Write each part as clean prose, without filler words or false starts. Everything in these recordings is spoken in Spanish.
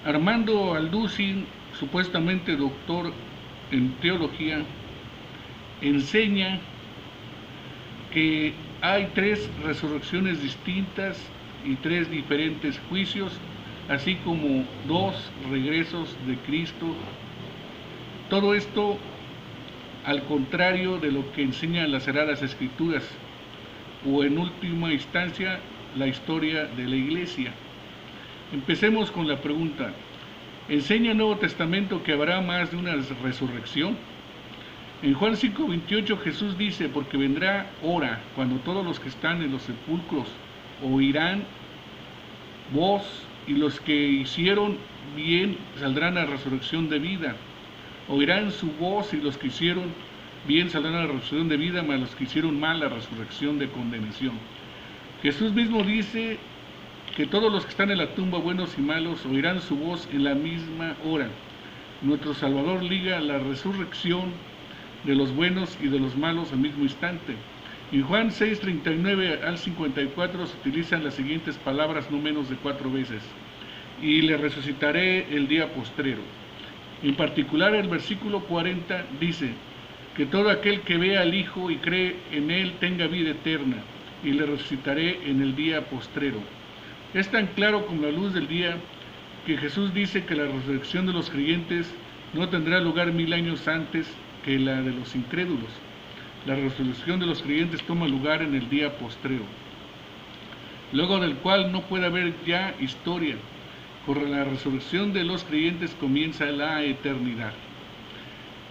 Armando Alducin, supuestamente doctor en teología, enseña que hay tres resurrecciones distintas y tres diferentes juicios, así como dos regresos de Cristo. Todo esto al contrario de lo que enseñan las Sagradas Escrituras, o en última instancia, la historia de la Iglesia. Empecemos con la pregunta: ¿enseña el Nuevo Testamento que habrá más de una resurrección? En Juan 5:28 Jesús dice: porque vendrá hora cuando todos los que están en los sepulcros oirán voz, y los que hicieron bien saldrán a resurrección de vida. Oirán su voz, y los que hicieron bien saldrán a la resurrección de vida, mas los que hicieron mal a resurrección de condenación. Jesús mismo dice que todos los que están en la tumba, buenos y malos, oirán su voz en la misma hora. Nuestro Salvador liga la resurrección de los buenos y de los malos al mismo instante. En Juan 6:39 al 54 se utilizan las siguientes palabras no menos de 4 veces: y le resucitaré el día postrero. En particular el versículo 40 dice que todo aquel que vea al Hijo y cree en Él tenga vida eterna, y le resucitaré en el día postrero. Es tan claro como la luz del día que Jesús dice que la resurrección de los creyentes no tendrá lugar 1000 años antes que la de los incrédulos. La resurrección de los creyentes toma lugar en el día postrero, luego del cual no puede haber ya historia. Por la resurrección de los creyentes comienza la eternidad.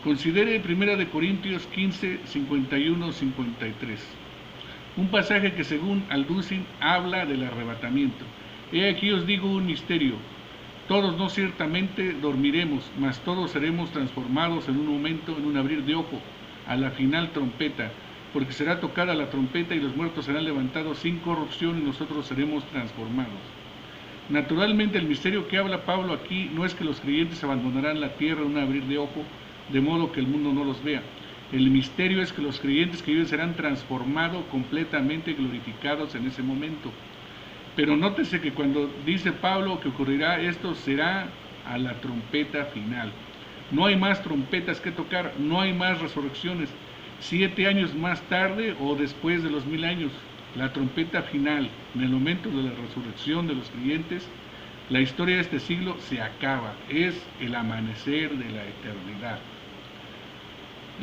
Considere 1 Corintios 15, 51-53. Un pasaje que según Alducin habla del arrebatamiento. He aquí os digo un misterio: todos no ciertamente dormiremos, mas todos seremos transformados en un momento, en un abrir de ojo, a la final trompeta, porque será tocada la trompeta y los muertos serán levantados sin corrupción y nosotros seremos transformados. Naturalmente el misterio que habla Pablo aquí no es que los creyentes abandonarán la tierra en un abrir de ojo, de modo que el mundo no los vea. El misterio es que los creyentes que viven serán transformados, completamente glorificados en ese momento. Pero nótese que cuando dice Pablo que ocurrirá esto, será a la trompeta final. No hay más trompetas que tocar, no hay más resurrecciones. 7 años más tarde o después de los 1000 años, la trompeta final, en el momento de la resurrección de los creyentes, la historia de este siglo se acaba, es el amanecer de la eternidad.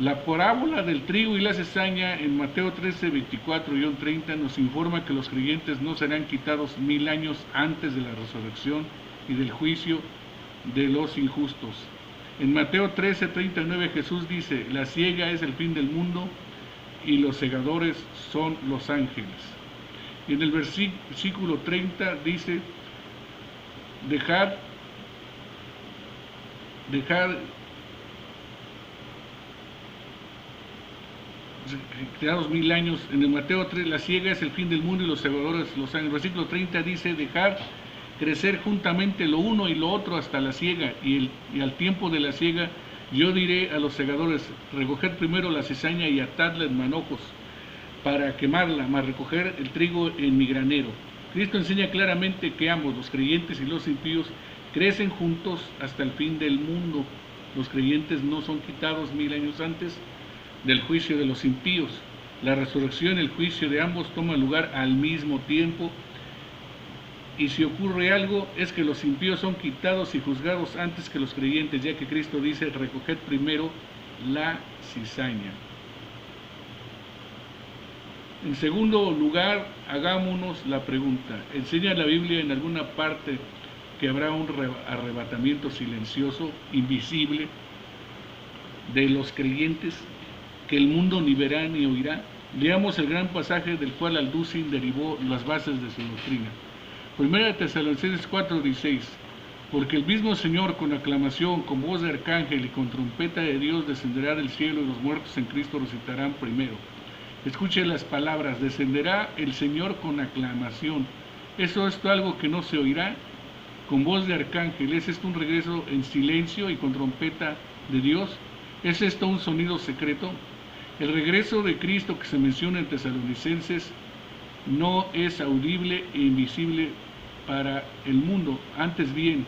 La parábola del trigo y la cizaña en Mateo 13, 24-30 nos informa que los creyentes no serán quitados 1000 años antes de la resurrección y del juicio de los injustos. En Mateo 13, 39 Jesús dice: la siega es el fin del mundo y los segadores son los ángeles. Y en el versículo 30 dice: dejar creados 1000 años. En el Mateo 3, la siega es el fin del mundo y los segadores los ángeles. El versículo 30 dice: dejar crecer juntamente lo uno y lo otro hasta la siega, y al tiempo de la siega yo diré a los segadores: recoged primero la cizaña y atadla en manojos para quemarla, mas recoger el trigo en mi granero. Cristo enseña claramente que ambos, los creyentes y los impíos, crecen juntos hasta el fin del mundo. Los creyentes no son quitados 1000 años antes del juicio de los impíos. La resurrección y el juicio de ambos toman lugar al mismo tiempo, y si ocurre algo es que los impíos son quitados y juzgados antes que los creyentes, ya que Cristo dice: recoged primero la cizaña. En segundo lugar, hagámonos la pregunta: ¿enseña la Biblia en alguna parte que habrá un arrebatamiento silencioso, invisible, de los creyentes, que el mundo ni verá ni oirá? Leamos el gran pasaje del cual Alducin derivó las bases de su doctrina. 1 Tesalonicenses 4:16. Porque el mismo Señor, con aclamación, con voz de arcángel y con trompeta de Dios, descenderá del cielo, y los muertos en Cristo resucitarán primero. Escuche las palabras: descenderá el Señor con aclamación. ¿Eso es algo que no se oirá? Con voz de arcángel. ¿Es esto un regreso en silencio y con trompeta de Dios? ¿Es esto un sonido secreto? El regreso de Cristo que se menciona en Tesalonicenses no es audible e invisible para el mundo. Antes bien,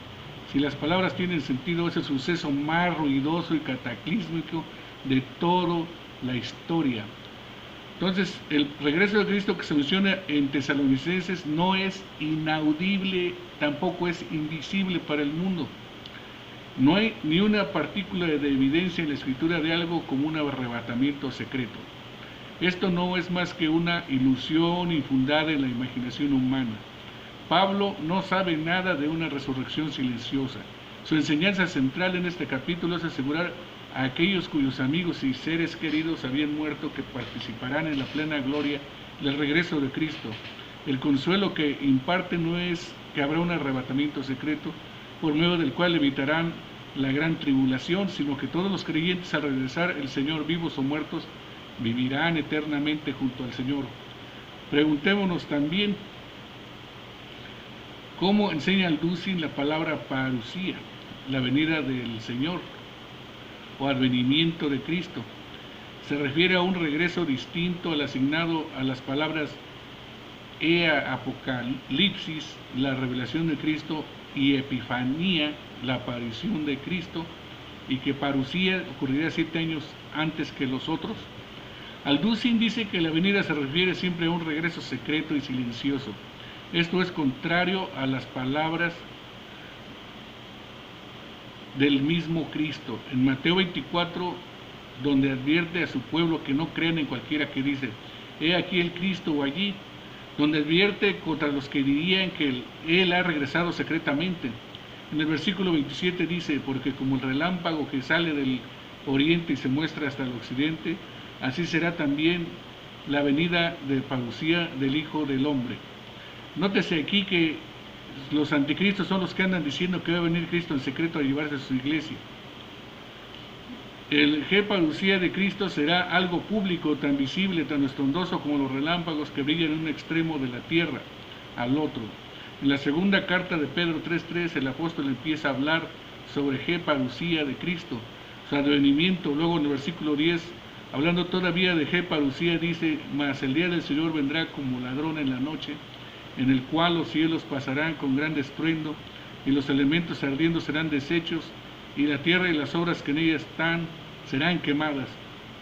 Si las palabras tienen sentido, es el suceso más ruidoso y cataclísmico de toda la historia. Entonces, el regreso de Cristo que se menciona en Tesalonicenses no es inaudible, tampoco es invisible para el mundo. No hay ni una partícula de evidencia en la Escritura de algo como un arrebatamiento secreto. Esto no es más que una ilusión infundada en la imaginación humana. Pablo no sabe nada de una resurrección silenciosa. Su enseñanza central en este capítulo es asegurar a aquellos cuyos amigos y seres queridos habían muerto que participarán en la plena gloria del regreso de Cristo. El consuelo que imparte no es que habrá un arrebatamiento secreto por medio del cual evitarán la gran tribulación, sino que todos los creyentes al regresar el Señor, vivos o muertos, vivirán eternamente junto al Señor. Preguntémonos también cómo enseña Alducin la palabra parusía, la venida del Señor o advenimiento de Cristo. Se refiere a un regreso distinto al asignado a las palabras apocalipsis, la revelación de Cristo, y epifanía, la aparición de Cristo, y que parusía ocurrirá 7 años antes que los otros. Alducin dice que la venida se refiere siempre a un regreso secreto y silencioso. Esto es contrario a las palabras del mismo Cristo. En Mateo 24, donde advierte a su pueblo que no crean en cualquiera que dice, he aquí el Cristo o allí, donde advierte contra los que dirían que Él ha regresado secretamente. En el versículo 27 dice, porque como el relámpago que sale del oriente y se muestra hasta el occidente, así será también la venida de parusía del Hijo del Hombre. Nótese aquí que los anticristos son los que andan diciendo que va a venir Cristo en secreto a llevarse a su iglesia. El parusía de Cristo será algo público, tan visible, tan estrondoso como los relámpagos que brillan en un extremo de la tierra al otro. En la segunda carta de Pedro 3.3 el apóstol empieza a hablar sobre parusía de Cristo, su advenimiento. Luego en el versículo 10, hablando todavía de parusía, dice, mas el día del Señor vendrá como ladrón en la noche, en el cual los cielos pasarán con gran estruendo, y los elementos ardiendo serán deshechos, y la tierra y las obras que en ella están serán quemadas.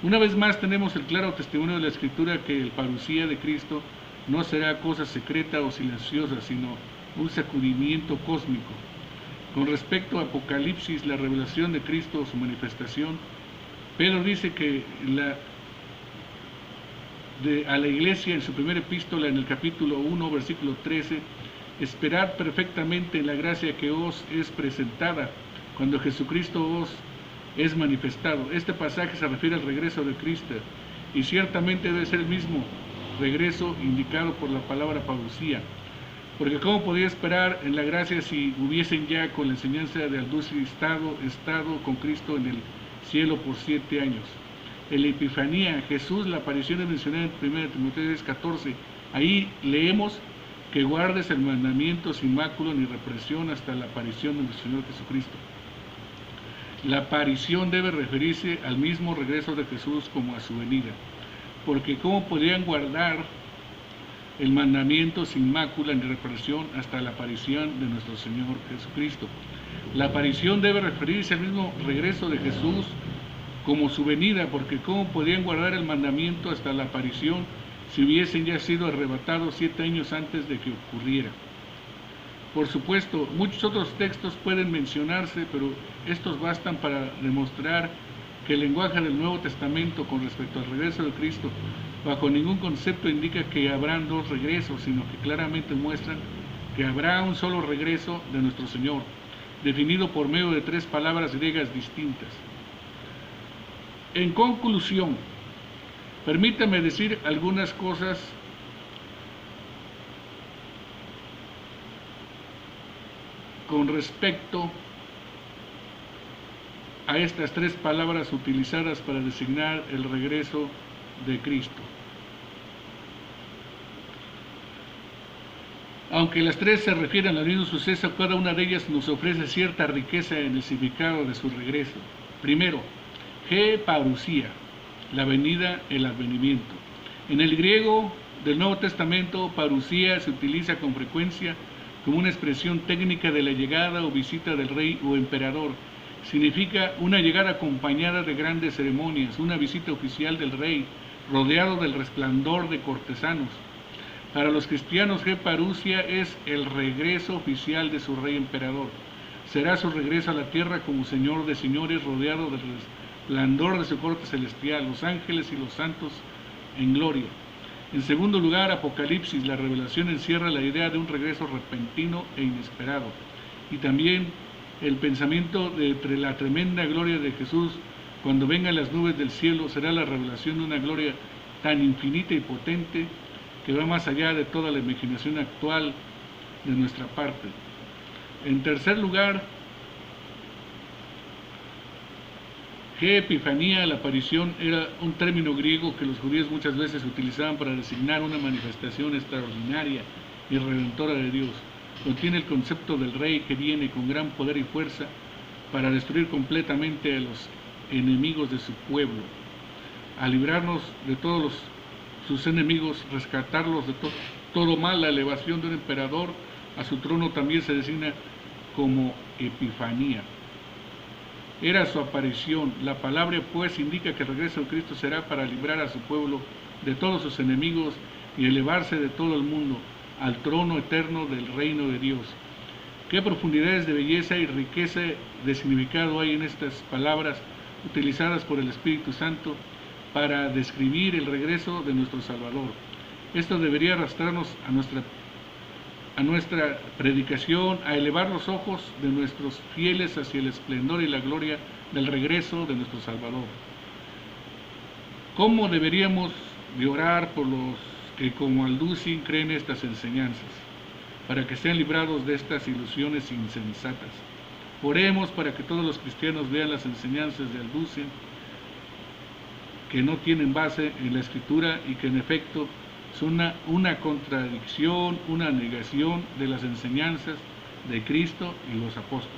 Una vez más tenemos el claro testimonio de la Escritura que el parusía de Cristo no será cosa secreta o silenciosa, sino un sacudimiento cósmico. Con respecto a Apocalipsis, la revelación de Cristo o su manifestación, Pedro dice que a la iglesia en su primera epístola, en el capítulo 1, versículo 13, esperad perfectamente en la gracia que os es presentada cuando Jesucristo os es manifestado. Este pasaje se refiere al regreso de Cristo y ciertamente debe ser el mismo regreso indicado por la palabra parusía, porque ¿cómo podía esperar en la gracia si hubiesen ya con la enseñanza de Alducin estado con Cristo en el cielo por 7 años? En la Epifanía, Jesús, la aparición es mencionada en 1 Timoteo 6:14. Ahí leemos que guardes el mandamiento sin mácula ni represión hasta la aparición de nuestro Señor Jesucristo. La aparición debe referirse al mismo regreso de Jesús como a su venida, porque ¿cómo podrían guardar el mandamiento sin mácula ni represión hasta la aparición de nuestro Señor Jesucristo? La aparición debe referirse al mismo regreso de Jesús como su venida, porque ¿cómo podrían guardar el mandamiento hasta la aparición si hubiesen ya sido arrebatados 7 años antes de que ocurriera? Por supuesto, muchos otros textos pueden mencionarse, pero estos bastan para demostrar que el lenguaje del Nuevo Testamento con respecto al regreso de Cristo bajo ningún concepto indica que habrán 2 regresos, sino que claramente muestran que habrá un solo regreso de nuestro Señor, definido por medio de 3 palabras griegas distintas. En conclusión, permítame decir algunas cosas con respecto a estas 3 palabras utilizadas para designar el regreso de Cristo. Aunque las 3 se refieren al mismo suceso, cada una de ellas nos ofrece cierta riqueza en el significado de su regreso. Primero, parusía, la venida, el advenimiento. En el griego del Nuevo Testamento, parusía se utiliza con frecuencia como una expresión técnica de la llegada o visita del rey o emperador. Significa una llegada acompañada de grandes ceremonias, una visita oficial del rey, rodeado del resplandor de cortesanos. Para los cristianos, Parusia es el regreso oficial de su rey emperador. Será su regreso a la tierra como Señor de señores, rodeado del resplandor de su corte celestial, los ángeles y los santos en gloria. En segundo lugar, Apocalipsis, la revelación encierra la idea de un regreso repentino e inesperado. Y también el pensamiento de entre la tremenda gloria de Jesús, cuando vengan las nubes del cielo, será la revelación de una gloria tan infinita y potente que va más allá de toda la imaginación actual de nuestra parte. En tercer lugar, Epifanía, la aparición, era un término griego que los judíos muchas veces utilizaban para designar una manifestación extraordinaria y redentora de Dios. Contiene el concepto del rey que viene con gran poder y fuerza para destruir completamente a los enemigos de su pueblo, a librarnos de todos sus enemigos, rescatarlos de todo mal. La elevación de un emperador a su trono también se designa como Epifanía. Era su aparición. La palabra pues indica que el regreso de Cristo será para librar a su pueblo de todos sus enemigos y elevarse de todo el mundo al trono eterno del reino de Dios. Qué profundidades de belleza y riqueza de significado hay en estas palabras utilizadas por el Espíritu Santo para describir el regreso de nuestro Salvador. Esto debería arrastrarnos a nuestra predicación, a elevar los ojos de nuestros fieles hacia el esplendor y la gloria del regreso de nuestro Salvador. ¿Cómo deberíamos de orar por los que como Alducin creen estas enseñanzas, para que sean librados de estas ilusiones insensatas? Oremos para que todos los cristianos vean las enseñanzas de Alducin, que no tienen base en la Escritura y que en efecto son una contradicción, una negación de las enseñanzas de Cristo y los apóstoles.